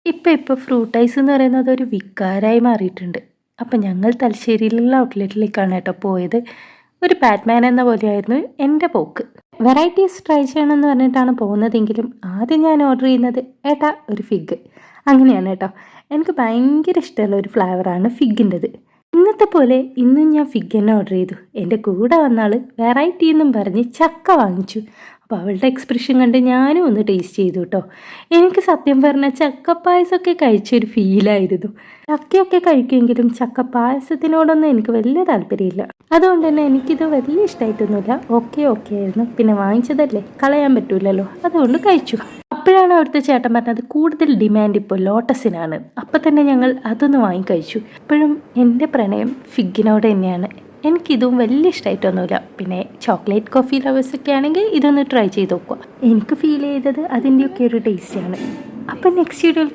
ഇപ്പോൾ fruit ice എന്ന് പറയുന്നത് ഒരു വികാരമായി മാറിയിട്ടുണ്ട്. അപ്പം ഞങ്ങൾ തലശ്ശേരിയിലുള്ള ഔട്ട്ലെറ്റിലേക്കാണ് കേട്ടോ പോയത്. ഒരു ബാറ്റ്മാൻ എന്ന പോലെയായിരുന്നു എൻ്റെ പോക്ക്. വെറൈറ്റീസ് ട്രൈ ചെയ്യണമെന്ന് പറഞ്ഞിട്ടാണ് പോകുന്നതെങ്കിലും ആദ്യം ഞാൻ ഓർഡർ ചെയ്യുന്നത് ഏട്ടാ ഒരു ഫിഗ്. അങ്ങനെയാണ് കേട്ടോ. എനിക്ക് ഭയങ്കര ഇഷ്ടമുള്ള ഒരു ഫ്ലേവറാണ് ഫിഗിൻ്റെത്. ഇന്നത്തെ പോലെ ഇന്നും ഞാൻ ഫിഗ് തന്നെ ഓർഡർ ചെയ്തു. എൻ്റെ കൂടെ വന്നാൾ വെറൈറ്റി എന്നും പറഞ്ഞ് ചക്ക വാങ്ങിച്ചു. അപ്പോൾ അവളുടെ എക്സ്പ്രഷൻ കണ്ട് ഞാനും ഒന്ന് ടേസ്റ്റ് ചെയ്തു കേട്ടോ. എനിക്ക് സത്യം പറഞ്ഞാൽ ചക്കപ്പായസമൊക്കെ കഴിച്ചൊരു ഫീലായിരുന്നു. ചക്കയൊക്കെ കഴിക്കുമെങ്കിലും ചക്കപ്പായസത്തിനോടൊന്നും എനിക്ക് വലിയ താല്പര്യമില്ല. അതുകൊണ്ട് തന്നെ എനിക്കിത് വലിയ ഇഷ്ടമായിട്ടൊന്നുമില്ല. ഓക്കെ ആയിരുന്നു. പിന്നെ വാങ്ങിച്ചതല്ലേ, കളയാൻ പറ്റൂലല്ലോ, അതുകൊണ്ട് കഴിച്ചു. അപ്പോഴാണ് അവിടുത്തെ ചേട്ടൻ പറഞ്ഞത് കൂടുതൽ ഡിമാൻഡ് ഇപ്പോൾ ലോട്ടസിനാണ്. അപ്പം തന്നെ ഞങ്ങൾ അതൊന്ന് വാങ്ങിക്കഴിച്ചു. ഇപ്പോഴും എൻ്റെ പ്രണയം ഫിഗിനോട് തന്നെയാണ്. എനിക്കിതും വലിയ ഇഷ്ടമായിട്ടൊന്നുമില്ല. പിന്നെ ചോക്ലേറ്റ് കോഫി ലവേഴ്സൊക്കെ ആണെങ്കിൽ ഇതൊന്ന് ട്രൈ ചെയ്ത് നോക്കുക. എനിക്ക് ഫീൽ ചെയ്തത് അതിൻ്റെയൊക്കെ ഒരു ടേസ്റ്റാണ്. അപ്പം നെക്സ്റ്റ് വീഡിയോയിൽ